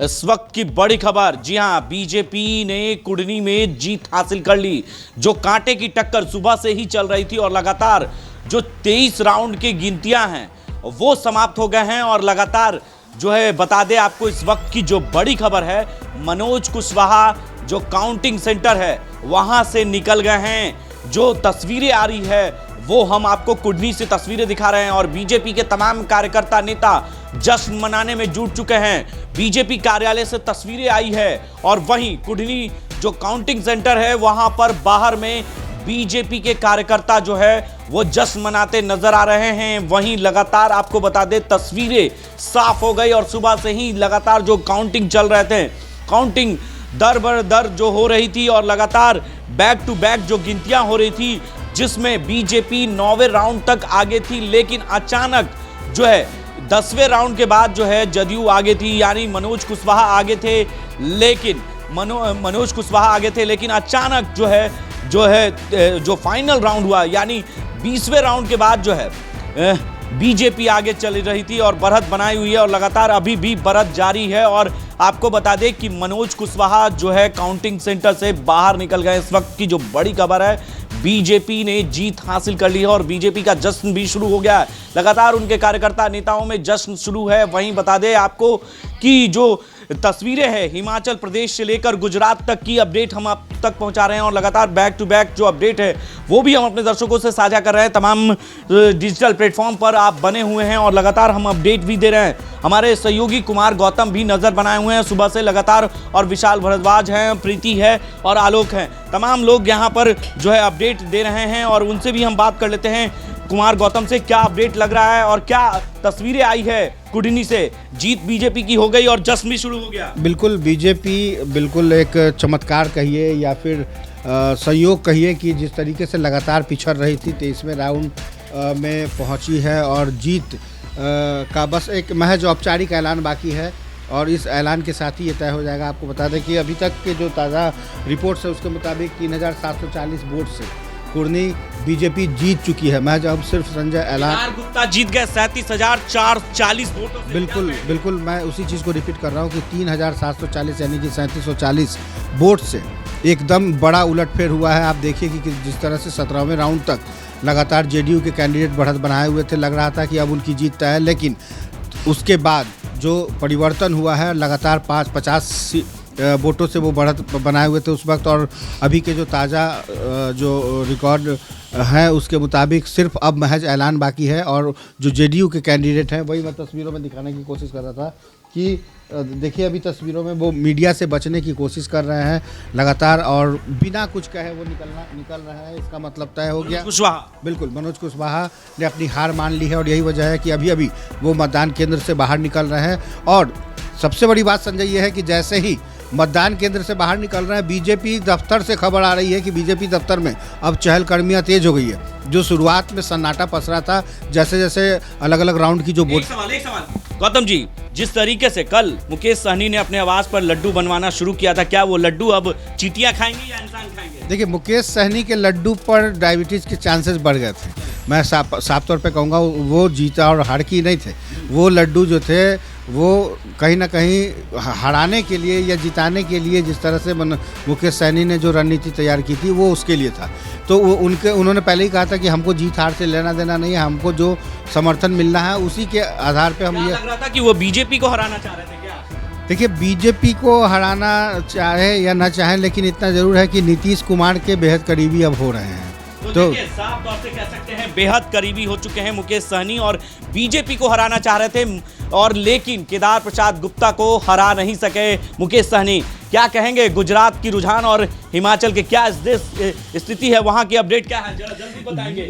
इस वक्त की बड़ी खबर, जी हां, बीजेपी ने कुडनी में जीत हासिल कर ली। जो कांटे की टक्कर सुबह से ही चल रही थी और लगातार जो 23 राउंड की गिनतियां हैं वो समाप्त हो गए हैं। और लगातार जो है बता दें आपको, इस वक्त की जो बड़ी खबर है, मनोज कुशवाहा जो काउंटिंग सेंटर है वहां से निकल गए हैं। जो तस्वीरें आ रही है वो हम आपको कुडनी से तस्वीरें दिखा रहे हैं और बीजेपी के तमाम कार्यकर्ता नेता जश्न मनाने में जुट चुके हैं। बीजेपी कार्यालय से तस्वीरें आई है और वहीं कुडनी जो काउंटिंग सेंटर है वहां पर बाहर में बीजेपी के कार्यकर्ता जो है वो जश्न मनाते नजर आ रहे हैं। वहीं लगातार आपको बता दें, तस्वीरें साफ हो गई और सुबह से ही लगातार जो काउंटिंग चल रहे थे, काउंटिंग दर बर दर जो हो रही थी और लगातार बैक टू बैक जो गिनतियां हो रही थी, जिसमें बीजेपी 9वें राउंड तक आगे थी। लेकिन अचानक जो है 10वें राउंड के बाद जो है जदयू आगे थी, यानी मनोज कुशवाहा आगे थे। लेकिन मनोज कुशवाहा आगे थे, लेकिन अचानक जो फाइनल राउंड हुआ, यानी 20वें राउंड के बाद जो है बीजेपी आगे चल रही थी और बढ़त बनाई हुई है और लगातार अभी भी बढ़त जारी है। और आपको बता दें कि मनोज कुशवाहा जो है काउंटिंग सेंटर से बाहर निकल गए। इस वक्त की जो बड़ी खबर है, बीजेपी ने जीत हासिल कर ली है और बीजेपी का जश्न भी शुरू हो गया है। लगातार उनके कार्यकर्ता नेताओं में जश्न शुरू है। वहीं बता दें आपको कि जो तस्वीरें हैं हिमाचल प्रदेश से लेकर गुजरात तक की अपडेट हम आप तक पहुंचा रहे हैं और लगातार बैक टू बैक जो अपडेट है वो भी हम अपने दर्शकों से साझा कर रहे हैं। तमाम डिजिटल प्लेटफॉर्म पर आप बने हुए हैं और लगातार हम अपडेट भी दे रहे हैं। हमारे सहयोगी कुमार गौतम भी नजर बनाए हुए हैं सुबह से लगातार, और विशाल भारद्वाज हैं, प्रीति है और आलोक हैं। तमाम लोग यहाँ पर जो है अपडेट दे रहे हैं और उनसे भी हम बात कर लेते हैं। कुमार गौतम से क्या अपडेट लग रहा है और क्या तस्वीरें आई है कुडनी से? जीत बीजेपी की हो गई और जश्न भी शुरू हो गया। बिल्कुल, बीजेपी बिल्कुल एक चमत्कार कहिए या फिर संयोग कहिए कि जिस तरीके से लगातार पिछड़ रही थी 23वें राउंड में पहुंची है और जीत का बस एक महज औपचारिक ऐलान बाकी है और इस ऐलान के साथ ही ये तय हो जाएगा। आपको बता दें कि अभी तक के जो ताज़ा रिपोर्ट्स है उसके मुताबिक 3740 वोट से कुडनी बीजेपी जीत चुकी है। महज अब सिर्फ संजय ऐलान गुप्ता जीत गए 37,440 वोटों से। बिल्कुल मैं उसी चीज़ को रिपीट कर रहा हूँ कि 3,740 यानी कि 3740 वोट से एकदम बड़ा उलटफेर हुआ है। आप देखिए कि जिस तरह से 17वें राउंड तक लगातार जेडीयू के कैंडिडेट बढ़त बनाए हुए थे, लग रहा था कि अब उनकी जीत तय है। लेकिन उसके बाद जो परिवर्तन हुआ है, लगातार 50 वोटों से वो बढ़त बनाए हुए थे उस वक्त, और अभी के जो ताज़ा जो रिकॉर्ड है उसके मुताबिक सिर्फ अब महज ऐलान बाकी है। और जो जेडीयू के कैंडिडेट हैं वही मैं तस्वीरों में दिखाने की कोशिश कर रहा था कि देखिए अभी तस्वीरों में वो मीडिया से बचने की कोशिश कर रहे हैं लगातार और बिना कुछ कहे वो निकल रहा है। इसका मतलब तय हो गया। बिल्कुल, मनोज कुशवाहा ने अपनी हार मान ली है और यही वजह है कि अभी वो मतदान केंद्र से बाहर निकल रहे हैं। और सबसे बड़ी बात संजय ये है कि जैसे ही मतदान केंद्र से बाहर निकल रहे हैं, बीजेपी दफ्तर से खबर आ रही है कि बीजेपी दफ्तर में अब चहलकदमियां तेज हो गई है। जो शुरुआत में सन्नाटा पसरा था, जैसे जैसे अलग अलग राउंड की जो वोट। एक सवाल गौतम जी, जिस तरीके से कल मुकेश सहनी ने अपने आवास पर लड्डू बनवाना शुरू किया था, क्या वो लड्डू अब चींटियां खाएंगे या इंसान खाएंगे? देखिए, मुकेश सहनी के लड्डू पर डायबिटीज के चांसेस बढ़ गए थे। मैं साफ तौर पे कहूँगा वो जीता और हार की नहीं थे। वो लड्डू जो थे वो कहीं ना कहीं हराने के लिए या जिताने के लिए, जिस तरह से मुकेश सहनी ने जो रणनीति तैयार की थी वो उसके लिए था। तो उन्होंने पहले ही कहा था कि हमको जीत हार से लेना देना नहीं है, हमको जो समर्थन मिलना है उसी के आधार पे हम ये। लग रहा था कि वो बीजेपी को हराना चाह रहे थे क्या? देखिए, बीजेपी को हराना चाहे या ना चाहे, लेकिन इतना जरूर है कि नीतीश कुमार के बेहद करीबी अब हो रहे हैं। तो साफ तौर से कह सकते हैं बेहद करीबी हो चुके हैं मुकेश सहनी और बीजेपी को हराना चाह रहे थे, और लेकिन केदार प्रसाद गुप्ता को हरा नहीं सके मुकेश सहनी। क्या कहेंगे गुजरात की रुझान और हिमाचल के क्या स्थिति है, वहां की अपडेट क्या है, जरा जल्दी बताएंगे।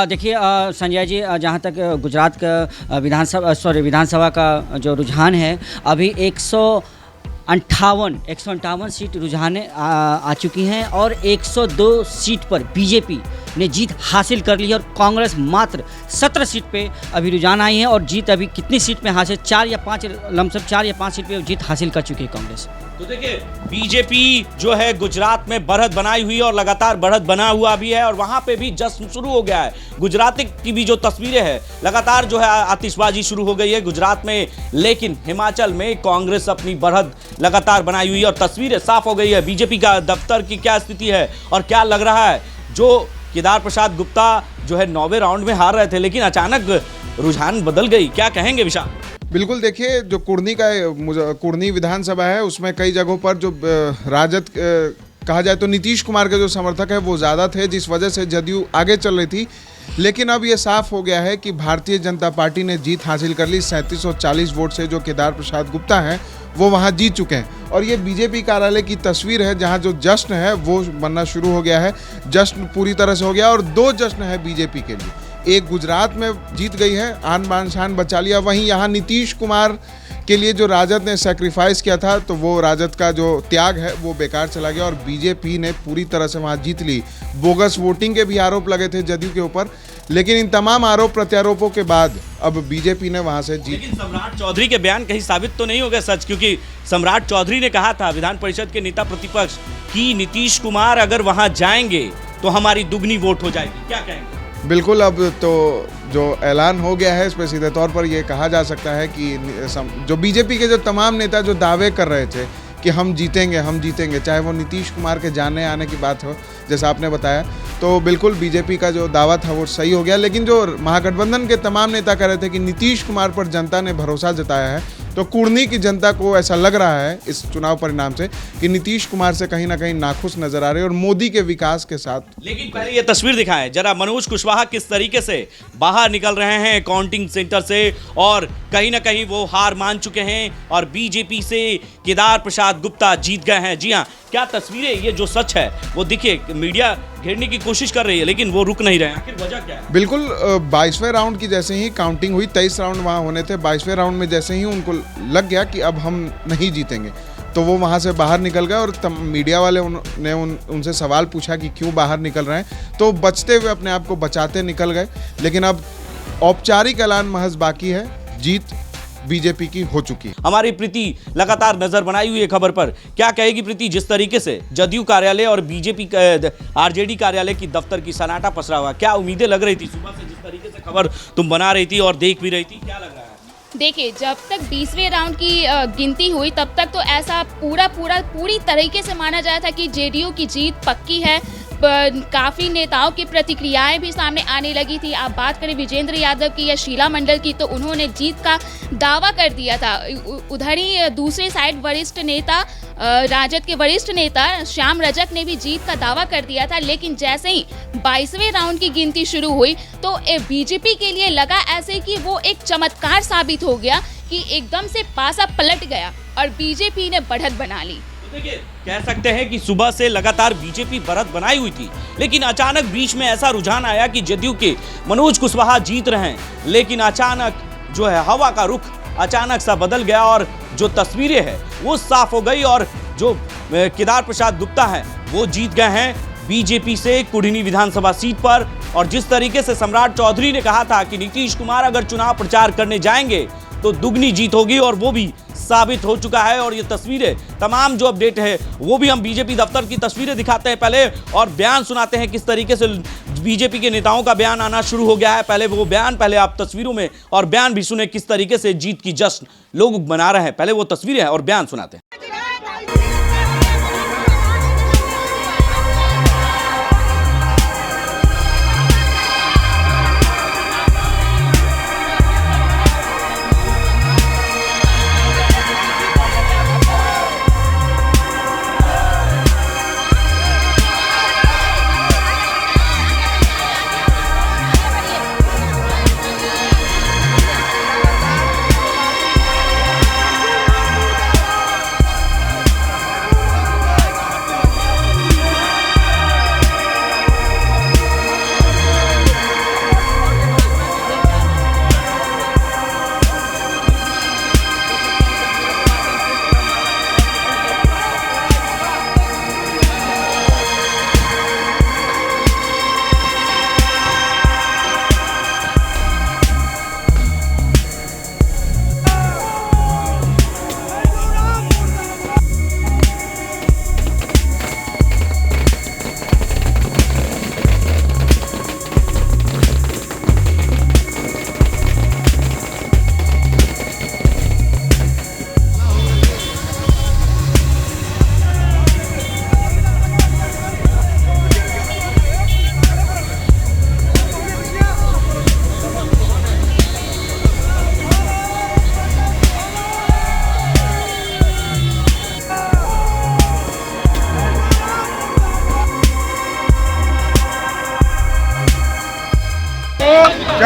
देखिए संजय जी, जहां तक गुजरात का विधानसभा का जो रुझान है, अभी 158 सीट रुझाने आ चुकी हैं और 102 सीट पर बीजेपी ने जीत हासिल कर ली है और कांग्रेस मात्र 17 सीट पे अभी रुझान आई है और जीत अभी कितनी सीट में हासिल 4 या 5 लमसम 4 या 5 सीट पे जीत हासिल कर चुकी है कांग्रेस। तो देखिए बीजेपी जो है गुजरात में बढ़त बनाई हुई है और लगातार बढ़त बना हुआ भी है और वहां पे भी जश्न शुरू हो गया है। गुजरात की भी जो तस्वीरें हैं लगातार जो है आतिशबाजी शुरू हो गई है गुजरात में, लेकिन हिमाचल में कांग्रेस अपनी बढ़त लगातार बनाई हुई है और तस्वीरें साफ हो गई है। बीजेपी का दफ्तर की क्या स्थिति है और क्या लग रहा है, जो केदार प्रसाद गुप्ता जो है 9वें राउंड में हार रहे थे लेकिन अचानक रुझान बदल गई, क्या कहेंगे विशाल? बिल्कुल, देखिए जो कुर्नी विधानसभा है उसमें कई जगहों पर जो राजद कहा जाए तो नीतीश कुमार के जो समर्थक है वो ज़्यादा थे, जिस वजह से जदयू आगे चल रही थी। लेकिन अब ये साफ हो गया है कि भारतीय जनता पार्टी ने जीत हासिल कर ली। 3740 वोट से जो केदार प्रसाद गुप्ता हैं वो वहाँ जीत चुके हैं और ये बीजेपी कार्यालय की तस्वीर है जहाँ जो जश्न है वो बनना शुरू हो गया है। जश्न पूरी तरह से हो गया और 2 जश्न है बीजेपी के लिए। एक गुजरात में जीत गई है, आन बान शान बचा लिया, वहीं यहाँ नीतीश कुमार के लिए जो राजद ने सेक्रीफाइस किया था तो वो राजद का जो त्याग है वो बेकार चला गया और बीजेपी ने पूरी तरह से वहाँ जीत ली। बोगस वोटिंग के भी आरोप लगे थे जदयू के ऊपर, लेकिन इन तमाम आरोप प्रत्यारोपों के बाद अब बीजेपी ने वहाँ से जीत। लेकिन सम्राट चौधरी के बयान कहीं साबित तो नहीं हो गया सच, क्योंकि सम्राट चौधरी ने कहा था विधान परिषद के नेता प्रतिपक्ष कि नीतीश कुमार अगर वहाँ जाएंगे तो हमारी दुगनी वोट हो जाएगी, क्या कहेंगे? बिल्कुल, अब तो जो ऐलान हो गया है इस पर सीधे तौर पर ये कहा जा सकता है कि जो बीजेपी के जो तमाम नेता जो दावे कर रहे थे कि हम जीतेंगे, चाहे वो नीतीश कुमार के जाने आने की बात हो जैसा आपने बताया, तो बिल्कुल बीजेपी का जो दावा था वो सही हो गया। लेकिन जो महागठबंधन के तमाम नेता कह रहे थे कि नीतीश कुमार पर जनता ने भरोसा जताया है, तो कुर्नी की जनता को ऐसा लग रहा है इस चुनाव परिणाम से कि नीतीश कुमार से कहीं ना कहीं नाखुश नजर आ रहे हैं और मोदी के विकास के साथ। लेकिन पहले ये तस्वीर दिखाएं जरा, मनोज कुशवाहा किस तरीके से बाहर निकल रहे हैं काउंटिंग सेंटर से और कहीं ना कहीं वो हार मान चुके हैं और बीजेपी से केदार प्रसाद गुप्ता जीत गए हैं। जी हाँ, क्या तस्वीरें, ये जो सच है वो देखिए, मीडिया घेरने की कोशिश कर रही है लेकिन वो रुक नहीं रहे हैं, आखिर वजह क्या है? बिल्कुल, 22वें राउंड की जैसे ही काउंटिंग हुई, 23 राउंड वहाँ होने थे, 22वें राउंड में जैसे ही उनको लग गया कि अब हम नहीं जीतेंगे तो वो वहाँ से बाहर निकल गए और मीडिया वाले ने उनसे सवाल पूछा कि क्यों बाहर निकल रहे हैं, तो बचते हुए अपने आप को बचाते निकल गए। लेकिन अब औपचारिक ऐलान महज बाकी है, जीत बीजेपी की हो चुकी है। हमारी प्रीति लगातार नजर बनाई हुई है खबर पर, क्या कहेगी प्रीति? जिस तरीके से जदयू कार्यालय और बीजेपी आरजेडी कार्यालय की दफ्तर की सन्नाटा पसरा हुआ, क्या उम्मीदें लग रही थी सुबह से? जिस तरीके से खबर तुम बना रही थी और देख भी रही थी, क्या लग रहा है? देखिए, जब तक 20वें राउंड की गिनती हुई तब तक तो ऐसा पूरी तरीके से माना जाता था कि जेडीयू की जीत पक्की है। काफ़ी नेताओं की प्रतिक्रियाएं भी सामने आने लगी थी। आप बात करें विजेंद्र यादव की या शीला मंडल की, तो उन्होंने जीत का दावा कर दिया था। उधर ही दूसरे साइड वरिष्ठ नेता राजद के वरिष्ठ नेता श्याम रजक ने भी जीत का दावा कर दिया था। लेकिन जैसे ही 22वें राउंड की गिनती शुरू हुई तो बीजेपी के लिए लगा ऐसे कि वो एक चमत्कार साबित हो गया कि एकदम से पासा पलट गया और बीजेपी ने बढ़त बना ली। देखिए, कह सकते हैं कि सुबह से लगातार बीजेपी बढ़त बनाई हुई थी, लेकिन अचानक बीच में ऐसा रुझान आया कि जदयू के मनोज कुशवाहा जीत रहे हैं, लेकिन अचानक जो है हवा का रुख अचानक सा बदल गया और जो तस्वीरें हैं वो साफ हो गई और जो केदार प्रसाद गुप्ता हैं वो जीत गए हैं बीजेपी से कुढ़नी विधानसभा सीट पर। और जिस तरीके से सम्राट चौधरी ने कहा था कि नीतीश कुमार अगर चुनाव प्रचार करने जाएंगे तो दुगनी जीत होगी, और वो भी साबित हो चुका है। और ये तस्वीरें, तमाम जो अपडेट है वो भी हम बीजेपी दफ्तर की तस्वीरें दिखाते हैं पहले और बयान सुनाते हैं किस तरीके से बीजेपी के नेताओं का बयान आना शुरू हो गया है। पहले वो बयान, पहले आप तस्वीरों में और बयान भी सुने किस तरीके से जीत की जश्न लोग मना रहे हैं। पहले वो तस्वीरें और बयान सुनाते हैं।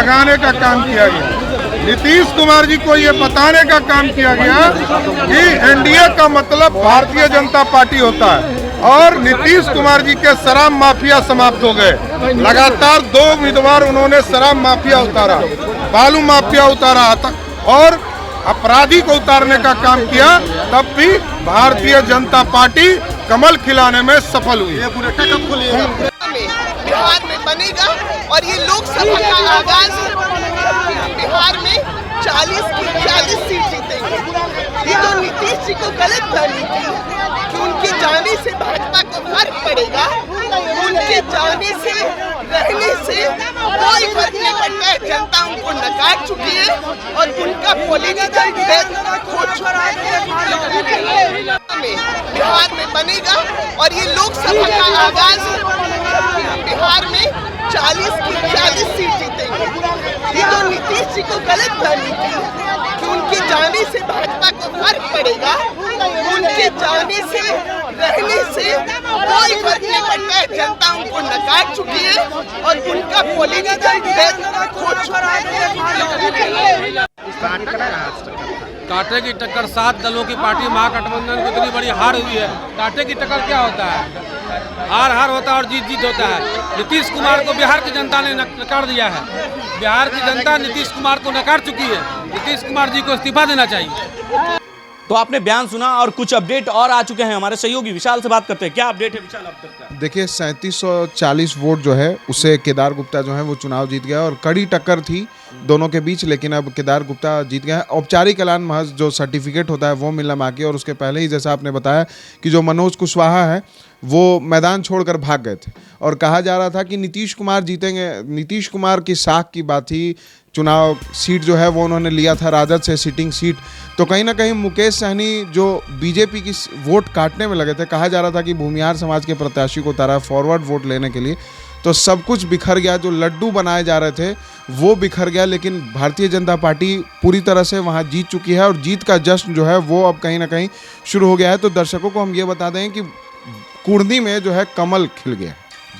जगाने का काम किया गया। नीतीश कुमार जी को ये बताने का काम किया गया कि एनडीए का मतलब भारतीय जनता पार्टी होता है और नीतीश कुमार जी के शराब माफिया समाप्त हो गए। लगातार 2 उम्मीदवार उन्होंने शराब माफिया उतारा, बालू माफिया उतारा और अपराधी को उतारने का काम किया, तब भी भारतीय जनता पार्टी कमल खिलाने में सफल हुई। बिहार में बनेगा और ये लोकसभा का आगाज है। बिहार में 40 की 40 सीट जीतेंगे। ये तो नीतीश जी को गलत फहमी की कि उनके जाने से भाजपा को फर्क पड़ेगा। उनके जाने से, रहने से कोई फर्क नहीं पड़ता है। जनता उनको नकार चुकी है और उनका पॉलिटिकल डेथ खो चुका है। बिहार में बनेगा और ये लोकसभा का आगाज है। बिहार में 40 की 40 सीट जीतेंगे। ये तो नीतीश जी को गलत फहमी की कि उनके जाने से भाजपा को फर्क पड़ेगा। उनके जाने से, रहने से कोई फर्क नहीं पड़ता है। जनता उनको नकार चुकी है और उनका पॉलिटिकल डेथ खो चुका है। कांटे की टक्कर 7 दलों की पार्टी महागठबंधन को इतनी बड़ी हार हुई है। कांटे की टक्कर क्या होता है? हार होता है और जीत होता है। नीतीश कुमार को बिहार की जनता ने नकार दिया है। बिहार की जनता नीतीश कुमार को नकार चुकी है। नीतीश कुमार जी को इस्तीफा देना चाहिए। तो आपने बयान सुना और कुछ अपडेट और आ चुके हैं। हमारे सहयोगी विशाल से बात करते हैं। क्या अपडेट है विशाल अब तक का? देखिए 3740 वोट जो है उससे केदार गुप्ता जो है वो चुनाव जीत गया और कड़ी टक्कर थी दोनों के बीच, लेकिन अब केदार गुप्ता जीत गया है। औपचारिक ऐलान महज जो सर्टिफिकेट होता है वो मिलना बाकी, और उसके पहले ही जैसा आपने बताया कि जो मनोज कुशवाहा है वो मैदान छोड़कर भाग गए थे और कहा जा रहा था कि नीतीश कुमार जीतेंगे। नीतीश कुमार की साख की बात थी। चुनाव सीट जो है वो उन्होंने लिया था राजद से, सिटिंग सीट। तो कहीं ना कहीं मुकेश सहनी जो बीजेपी की वोट काटने में लगे थे, कहा जा रहा था कि भूमिहार समाज के प्रत्याशी को उतारा फॉरवर्ड वोट लेने के लिए, तो सब कुछ बिखर गया। जो लड्डू बनाए जा रहे थे वो बिखर गया। लेकिन भारतीय जनता पार्टी पूरी तरह से वहाँ जीत चुकी है और जीत का जश्न जो है वो अब कहीं ना कहीं शुरू हो गया है। तो दर्शकों को हम ये बता दें कि कुर्नी में जो है कमल खिल गया।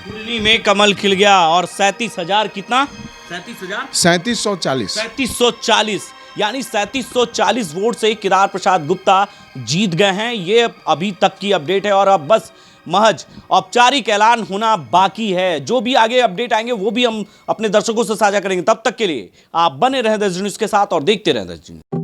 कुर्नी में कमल खिल गया और 37,000 कितना? 3740 3740 यानी 3740 वोट से केदार प्रसाद गुप्ता जीत गए हैं। ये अभी तक की अपडेट है और अब बस महज औपचारिक ऐलान होना बाकी है। जो भी आगे अपडेट आएंगे वो भी हम अपने दर्शकों से साझा करेंगे। तब तक के लिए आप बने रहें द न्यूज़ के साथ और देखते रहें द न्यूज़।